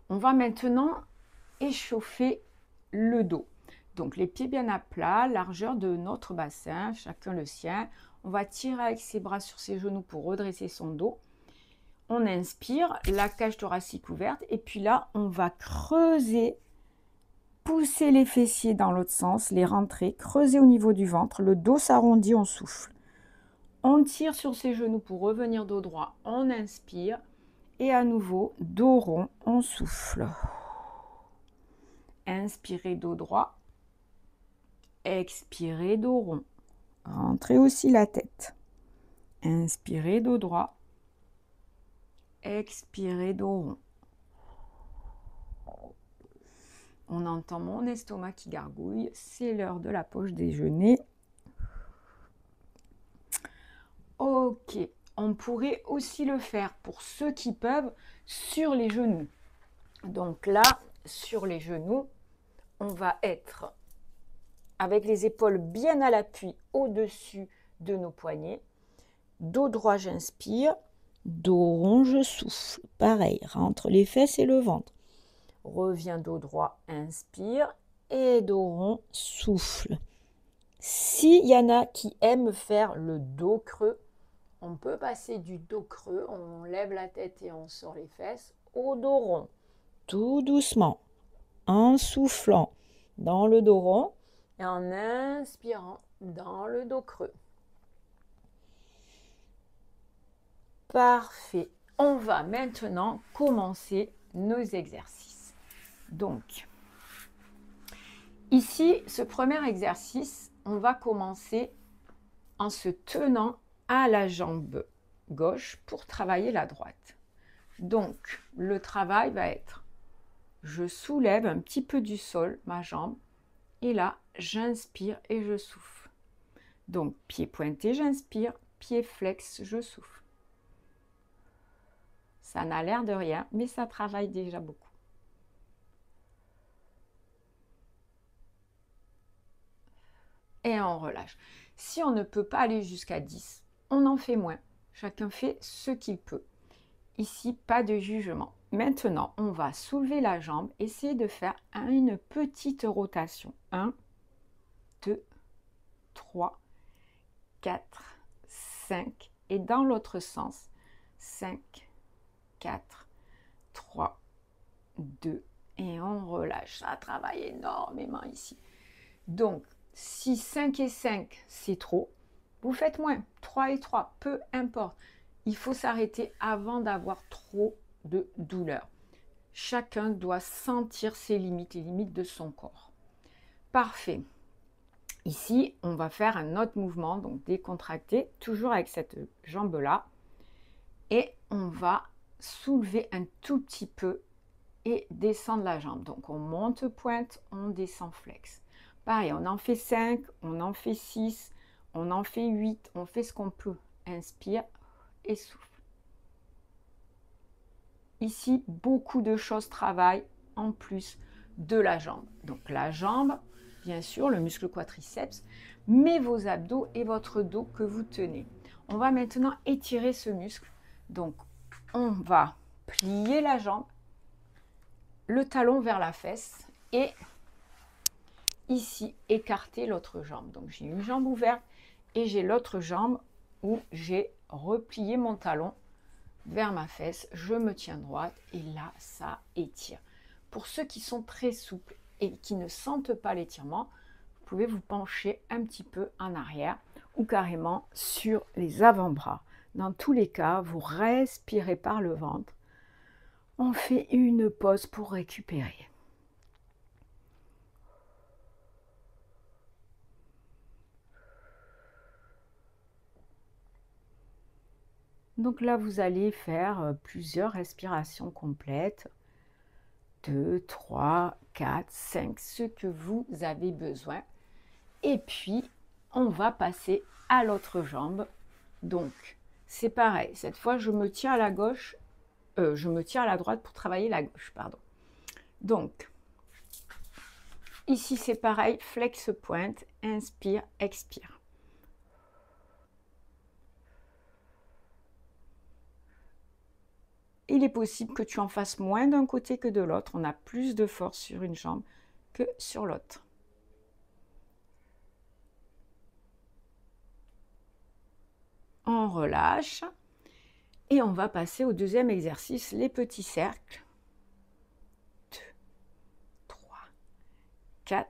On va maintenant échauffer le dos. Donc les pieds bien à plat, largeur de notre bassin, chacun le sien. On va tirer avec ses bras sur ses genoux pour redresser son dos. On inspire, la cage thoracique ouverte. Et puis là, on va creuser, pousser les fessiers dans l'autre sens, les rentrer, creuser au niveau du ventre. Le dos s'arrondit, on souffle. On tire sur ses genoux pour revenir dos droit. On inspire. Et à nouveau, dos rond, on souffle. Inspirez, dos droit. Expirez, dos rond. Rentrez aussi la tête. Inspirez, dos droit. Expirez, dos rond. On entend mon estomac qui gargouille. C'est l'heure de la pause déjeuner. Ok. On pourrait aussi le faire pour ceux qui peuvent sur les genoux. Donc là, sur les genoux, on va être avec les épaules bien à l'appui au-dessus de nos poignets. Dos droit, j'inspire. Dos rond, je souffle. Pareil, rentre les fesses et le ventre. Reviens dos droit, inspire. Et dos rond, souffle. S'il y en a qui aiment faire le dos creux, on peut passer du dos creux, on lève la tête et on sort les fesses, au dos rond. Tout doucement, en soufflant dans le dos rond et en inspirant dans le dos creux. Parfait. On va maintenant commencer nos exercices. Donc, ici, ce premier exercice, on va commencer en se tenant à la jambe gauche pour travailler la droite. Donc, le travail va être, je soulève un petit peu du sol ma jambe et là, j'inspire et je souffle. Donc, pied pointé, j'inspire, pied flex, je souffle. Ça n'a l'air de rien, mais ça travaille déjà beaucoup. Et on relâche. Si on ne peut pas aller jusqu'à 10, on en fait moins. Chacun fait ce qu'il peut. Ici, pas de jugement. Maintenant, on va soulever la jambe, essayer de faire une petite rotation. 1, 2, 3, 4, 5. Et dans l'autre sens, 5, 4, 3, 2. Et on relâche. Ça travaille énormément ici. Donc, si 5 et 5, c'est trop, vous faites moins. 3 et 3, peu importe. Il faut s'arrêter avant d'avoir trop de douleur. Chacun doit sentir ses limites, les limites de son corps. Parfait. Ici, on va faire un autre mouvement, donc décontracté, toujours avec cette jambe-là. Et on va soulever un tout petit peu et descendre la jambe. Donc, on monte pointe, on descend flex. Pareil, on en fait 5, on en fait 6, on en fait 8, on fait ce qu'on peut. Inspire et souffle. Ici, beaucoup de choses travaillent en plus de la jambe. Donc la jambe, bien sûr, le muscle quadriceps, mais vos abdos et votre dos que vous tenez. On va maintenant étirer ce muscle. Donc, on va plier la jambe, le talon vers la fesse et ici, écarter l'autre jambe. Donc, j'ai une jambe ouverte et j'ai l'autre jambe où j'ai replié mon talon vers ma fesse, je me tiens droite et là, ça étire. Pour ceux qui sont très souples et qui ne sentent pas l'étirement, vous pouvez vous pencher un petit peu en arrière ou carrément sur les avant-bras. Dans tous les cas, vous respirez par le ventre. On fait une pause pour récupérer. Donc là, vous allez faire plusieurs respirations complètes. 2, 3, 4, 5, ce que vous avez besoin. Et puis, on va passer à l'autre jambe. Donc, c'est pareil. Cette fois, je me tiens à la gauche. Je me tiens à la droite pour travailler la gauche, pardon. Donc, ici, c'est pareil. Flex pointe. Inspire, expire. il est possible que tu en fasses moins d'un côté que de l'autre. On a plus de force sur une jambe que sur l'autre. On relâche et on va passer au deuxième exercice, les petits cercles. 2, 3, 4,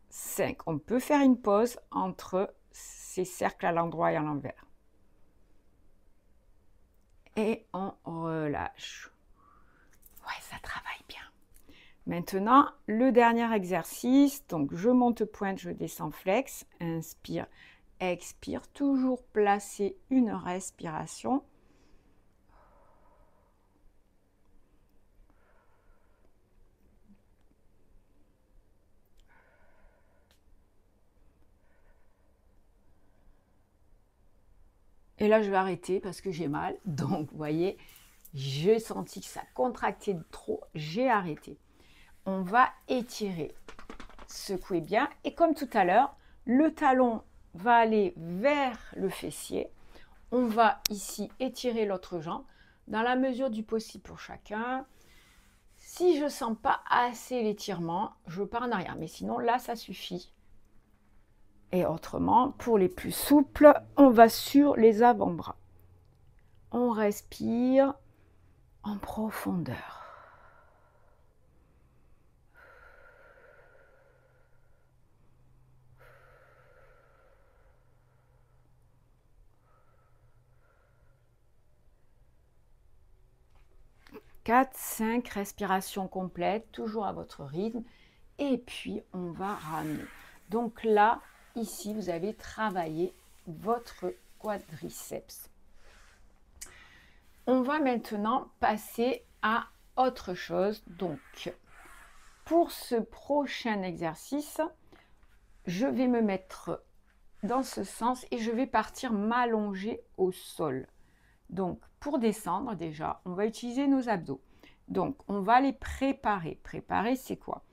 5. On peut faire une pause entre ces cercles à l'endroit et à l'envers. Et on relâche. Ouais, ça travaille bien. Maintenant, le dernier exercice. Donc, je monte pointe, je descends flex. Inspire, expire. Toujours placer une respiration. Et là, je vais arrêter parce que j'ai mal. Donc, vous voyez, j'ai senti que ça contractait trop. J'ai arrêté. On va étirer. Secouer bien. Et comme tout à l'heure, le talon va aller vers le fessier. On va ici étirer l'autre jambe dans la mesure du possible pour chacun. Si je ne sens pas assez l'étirement, je pars en arrière. Mais sinon, là, ça suffit. Et autrement, pour les plus souples, on va sur les avant-bras. On respire en profondeur. Quatre, 5 respirations complètes, toujours à votre rythme. Et puis, on va ramener. Donc là, ici, vous avez travaillé votre quadriceps. On va maintenant passer à autre chose. Donc, pour ce prochain exercice, je vais me mettre dans ce sens et je vais partir m'allonger au sol. Donc, pour descendre déjà, on va utiliser nos abdos. Donc, on va les préparer. Préparer, c'est quoi?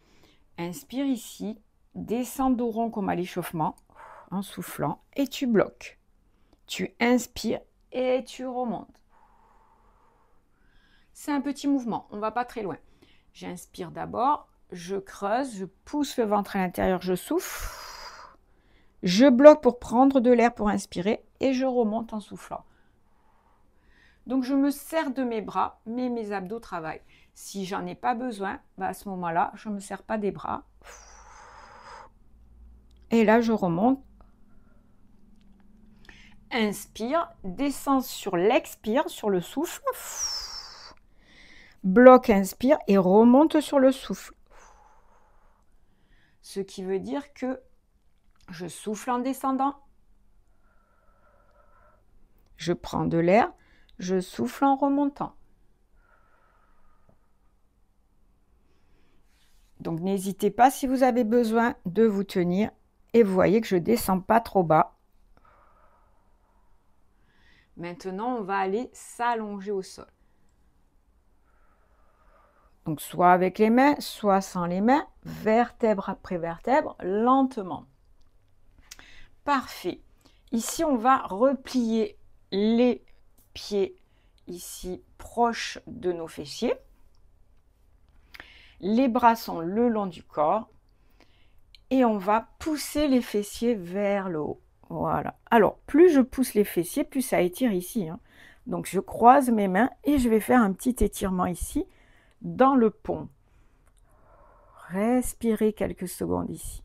Inspire ici, descends dos rond comme à l'échauffement, en soufflant, et tu bloques. Tu inspires et tu remontes. C'est un petit mouvement, on ne va pas très loin. J'inspire d'abord, je creuse, je pousse le ventre à l'intérieur, je souffle. Je bloque pour prendre de l'air pour inspirer et je remonte en soufflant. Donc, je me sers de mes bras, mais mes abdos travaillent. Si j'en ai pas besoin, à ce moment-là, je ne me sers pas des bras. Et là, je remonte. Inspire, descends sur l'expire, sur le souffle. Bloque, inspire et remonte sur le souffle. Ce qui veut dire que je souffle en descendant. Je prends de l'air. Je souffle en remontant. Donc, n'hésitez pas si vous avez besoin de vous tenir. Et vous voyez que je ne descends pas trop bas. Maintenant, on va aller s'allonger au sol. Donc, soit avec les mains, soit sans les mains, vertèbre après vertèbre, lentement. Parfait. Ici, on va replier les pieds ici proches de nos fessiers. Les bras sont le long du corps et on va pousser les fessiers vers le haut. Voilà. Alors, plus je pousse les fessiers, plus ça étire ici. Donc, je croise mes mains et je vais faire un petit étirement ici dans le pont. Respirez quelques secondes ici.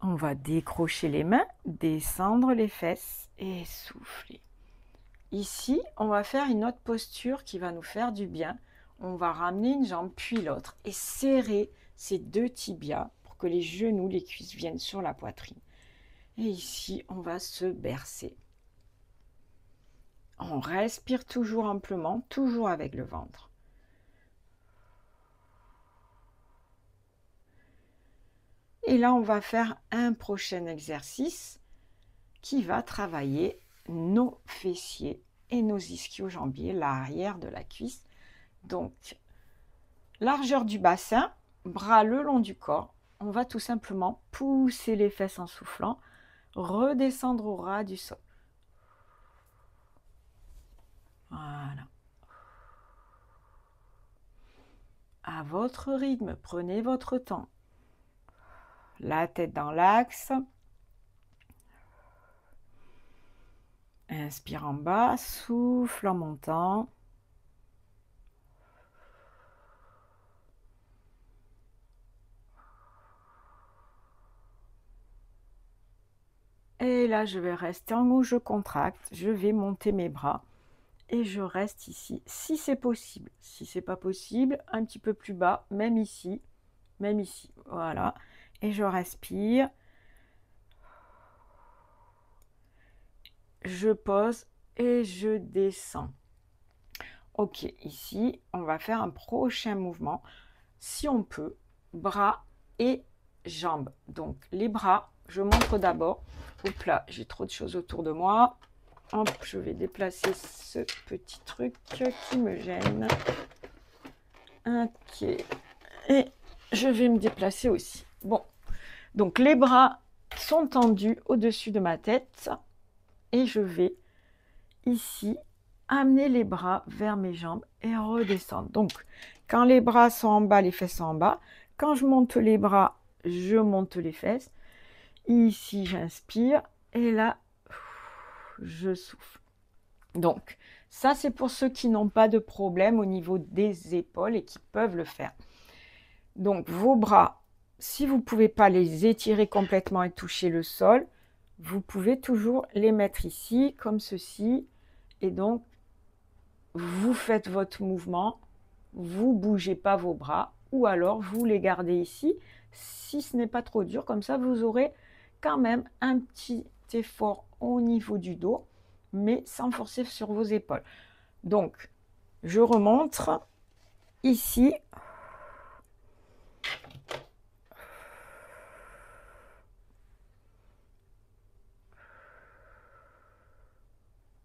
On va décrocher les mains, descendre les fesses et souffler. Ici, on va faire une autre posture qui va nous faire du bien. On va ramener une jambe puis l'autre et serrer ces deux tibias pour que les genoux, les cuisses viennent sur la poitrine. Et ici, on va se bercer. On respire toujours amplement, toujours avec le ventre. Et là, on va faire un prochain exercice qui va travailler nos fessiers et nos ischio-jambiers, l'arrière de la cuisse. Donc, largeur du bassin, bras le long du corps. On va tout simplement pousser les fesses en soufflant, redescendre au ras du sol. Voilà. À votre rythme, prenez votre temps. La tête dans l'axe. Inspire en bas, souffle en montant. Et là, je vais rester en haut, je contracte, je vais monter mes bras et je reste ici, si c'est possible. Si c'est pas possible, un petit peu plus bas, même ici, voilà. Et je respire. Je pose et je descends. Ok, ici, on va faire un prochain mouvement. Si on peut, bras et jambes. Donc, les bras, je montre d'abord. Oups là, j'ai trop de choses autour de moi. Hop, je vais déplacer ce petit truc qui me gêne. Ok. Et je vais me déplacer aussi. Bon, donc les bras sont tendus au-dessus de ma tête. Et je vais ici amener les bras vers mes jambes et redescendre. Donc, quand les bras sont en bas, les fesses sont en bas. Quand je monte les bras, je monte les fesses. Ici, j'inspire. Et là, je souffle. Donc, ça, c'est pour ceux qui n'ont pas de problème au niveau des épaules et qui peuvent le faire. Donc, vos bras, si vous ne pouvez pas les étirer complètement et toucher le sol, vous pouvez toujours les mettre ici, comme ceci. Et donc, vous faites votre mouvement, vous ne bougez pas vos bras, ou alors vous les gardez ici. Si ce n'est pas trop dur, comme ça, vous aurez quand même un petit effort au niveau du dos, mais sans forcer sur vos épaules. Donc, je remonte ici.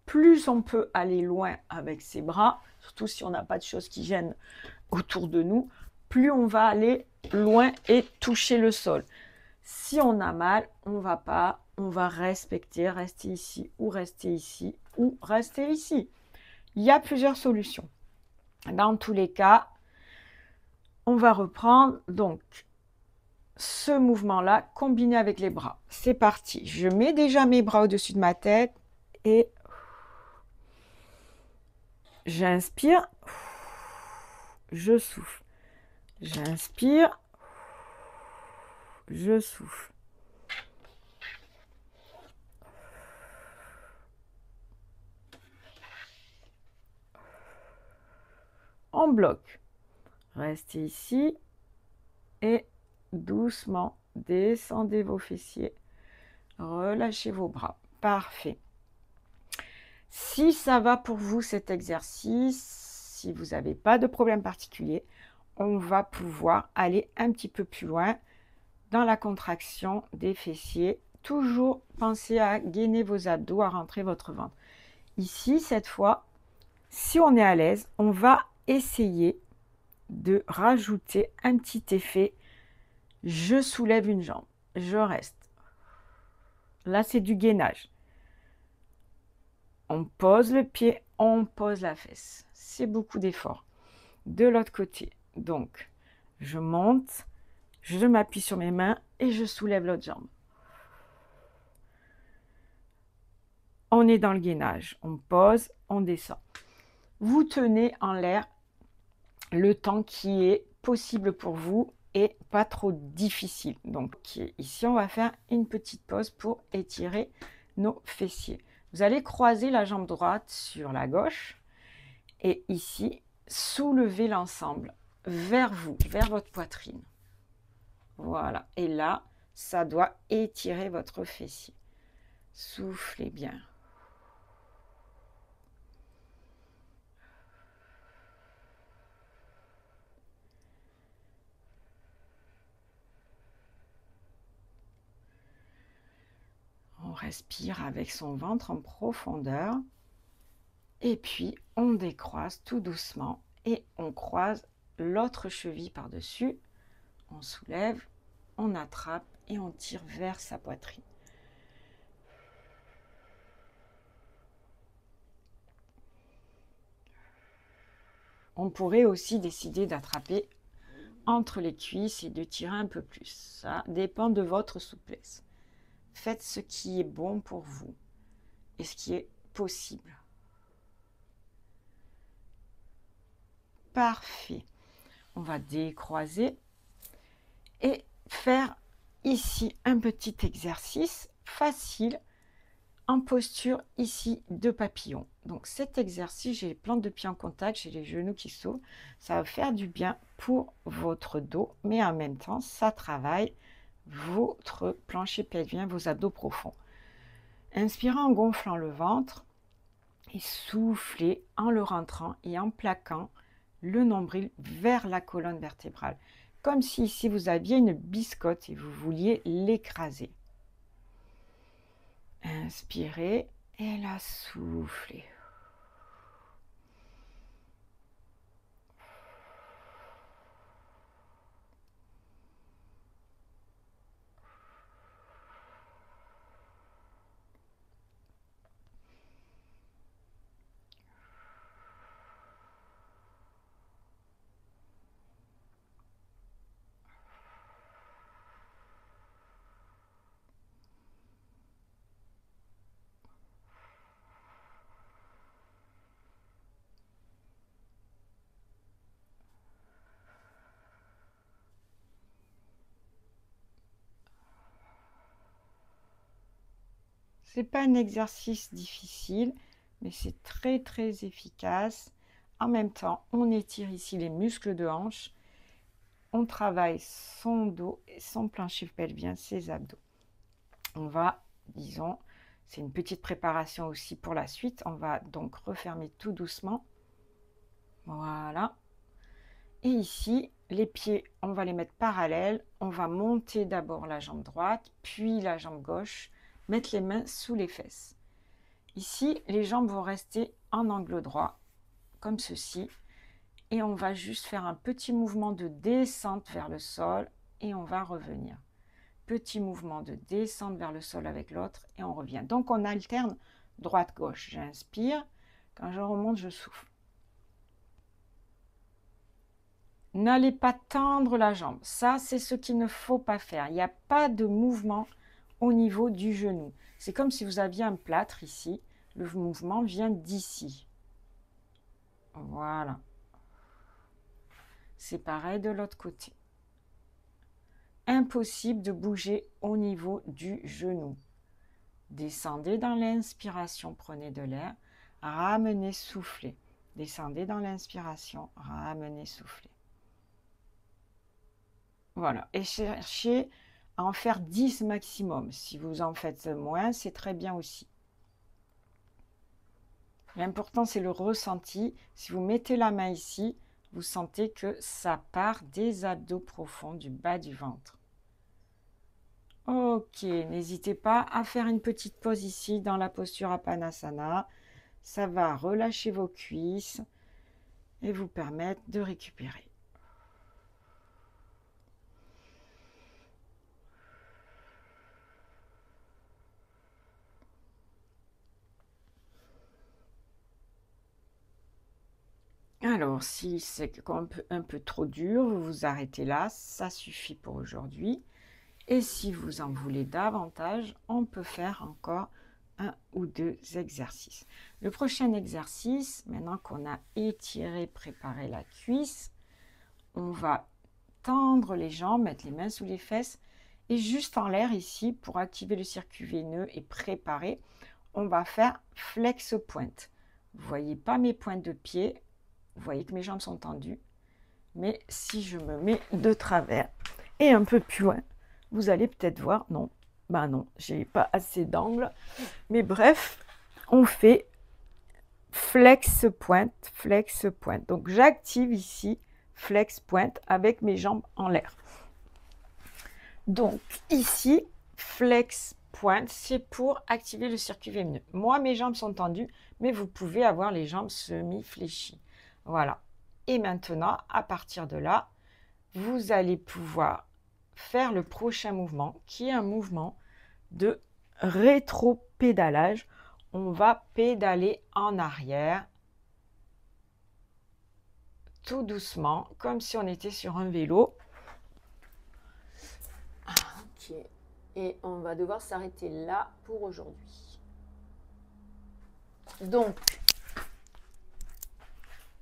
Plus on peut aller loin avec ses bras, surtout si on n'a pas de choses qui gênent autour de nous, plus on va aller loin et toucher le sol. Si on a mal, on va pas, on va respecter, rester ici ou rester ici ou rester ici. Il y a plusieurs solutions. Dans tous les cas, on va reprendre donc ce mouvement-là combiné avec les bras. C'est parti. Je mets déjà mes bras au-dessus de ma tête et j'inspire, je souffle. J'inspire, je souffle. On bloque. Restez ici et doucement descendez vos fessiers. Relâchez vos bras. Parfait. Si ça va pour vous cet exercice, si vous n'avez pas de problème particulier, on va pouvoir aller un petit peu plus loin dans la contraction des fessiers. Toujours pensez à gainer vos abdos, à rentrer votre ventre. Ici, cette fois, si on est à l'aise, on va essayer de rajouter un petit effet. Je soulève une jambe, je reste. Là, c'est du gainage. On pose le pied, on pose la fesse. C'est beaucoup d'effort. De l'autre côté, donc, je monte, je m'appuie sur mes mains et je soulève l'autre jambe. On est dans le gainage. On pose, on descend. Vous tenez en l'air le temps qui est possible pour vous et pas trop difficile. Donc, ici, on va faire une petite pause pour étirer nos fessiers. Vous allez croiser la jambe droite sur la gauche et ici, soulevez l'ensemble vers vous, vers votre poitrine. Voilà. Et là, ça doit étirer votre fessier. Soufflez bien. On respire avec son ventre en profondeur. Et puis, on décroise tout doucement et on croise l'autre cheville par-dessus. On soulève, on attrape et on tire vers sa poitrine. On pourrait aussi décider d'attraper entre les cuisses et de tirer un peu plus. Ça dépend de votre souplesse. Faites ce qui est bon pour vous et ce qui est possible. Parfait. On va décroiser et faire ici un petit exercice facile en posture ici de papillon. Donc cet exercice, j'ai les plantes de pied en contact, j'ai les genoux qui s'ouvrent. Ça va faire du bien pour votre dos, mais en même temps, ça travaille votre plancher pelvien, vos abdos profonds. Inspirez en gonflant le ventre et soufflez en le rentrant et en plaquant le nombril vers la colonne vertébrale. Comme si ici vous aviez une biscotte et vous vouliez l'écraser. Inspirez et là soufflez. Ce n'est pas un exercice difficile, mais c'est très très efficace. En même temps, on étire ici les muscles de hanche. On travaille son dos et son plancher pelvien, ses abdos. On va, disons, c'est une petite préparation aussi pour la suite. On va donc refermer tout doucement. Voilà. Et ici, les pieds, on va les mettre parallèles. On va monter d'abord la jambe droite, puis la jambe gauche. Mettre les mains sous les fesses. Ici, les jambes vont rester en angle droit, comme ceci. Et on va juste faire un petit mouvement de descente vers le sol et on va revenir. Petit mouvement de descente vers le sol avec l'autre et on revient. Donc, on alterne droite-gauche. J'inspire. Quand je remonte, je souffle. N'allez pas tendre la jambe. Ça, c'est ce qu'il ne faut pas faire. Il n'y a pas de mouvement au niveau du genou. C'est comme si vous aviez un plâtre ici. Le mouvement vient d'ici. Voilà. C'est pareil de l'autre côté. Impossible de bouger au niveau du genou. Descendez dans l'inspiration, prenez de l'air. Ramenez, soufflez. Descendez dans l'inspiration, ramenez, soufflez. Voilà. Et cherchez à en faire 10 maximum. Si vous en faites moins, c'est très bien aussi. L'important, c'est le ressenti. Si vous mettez la main ici, vous sentez que ça part des abdos profonds, du bas du ventre. Ok, n'hésitez pas à faire une petite pause ici dans la posture Apanasana. Ça va relâcher vos cuisses et vous permettre de récupérer. Alors, si c'est un peu trop dur, vous vous arrêtez là, ça suffit pour aujourd'hui. Et si vous en voulez davantage, on peut faire encore 1 ou 2 exercices. Le prochain exercice, maintenant qu'on a étiré, préparé la cuisse, on va tendre les jambes, mettre les mains sous les fesses et juste en l'air ici, pour activer le circuit veineux et préparer, on va faire flex pointe. Vous ne voyez pas mes pointes de pied, vous voyez que mes jambes sont tendues, mais si je me mets de travers et un peu plus loin, vous allez peut-être voir, non, ben non, j'ai pas assez d'angle, mais bref, on fait flex pointe. Donc j'active ici flex pointe avec mes jambes en l'air. Donc ici, flex pointe, c'est pour activer le circuit veineux. Moi, mes jambes sont tendues, mais vous pouvez avoir les jambes semi-fléchies. Voilà. Et maintenant, à partir de là, vous allez pouvoir faire le prochain mouvement qui est un mouvement de rétro-pédalage. On va pédaler en arrière tout doucement, comme si on était sur un vélo. Ok. Et on va devoir s'arrêter là pour aujourd'hui. Donc,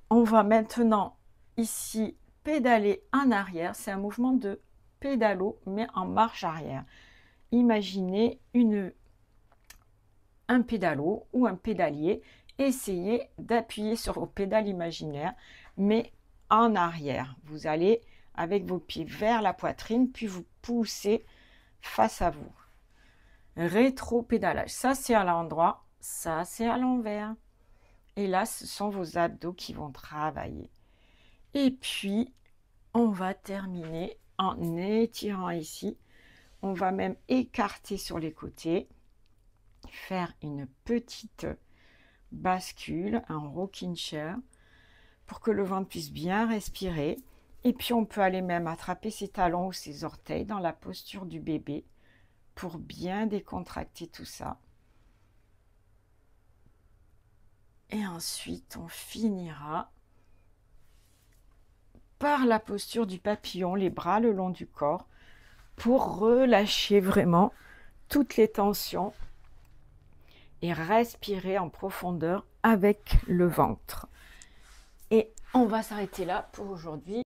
on va maintenant ici pédaler en arrière. C'est un mouvement de pédalo, mais en marche arrière. Imaginez un pédalo ou un pédalier. Essayez d'appuyer sur vos pédales imaginaires, mais en arrière. Vous allez avec vos pieds vers la poitrine, puis vous poussez face à vous. Rétro-pédalage. Ça, c'est à l'endroit. Ça, c'est à l'envers. Et là, ce sont vos abdos qui vont travailler. Et puis, on va terminer en étirant ici. On va même écarter sur les côtés. Faire une petite bascule, un rocking chair, pour que le ventre puisse bien respirer. Et puis, on peut aller même attraper ses talons ou ses orteils dans la posture du bébé pour bien décontracter tout ça. Et ensuite, on finira par la posture du papillon, les bras le long du corps, pour relâcher vraiment toutes les tensions et respirer en profondeur avec le ventre. Et on va s'arrêter là pour aujourd'hui.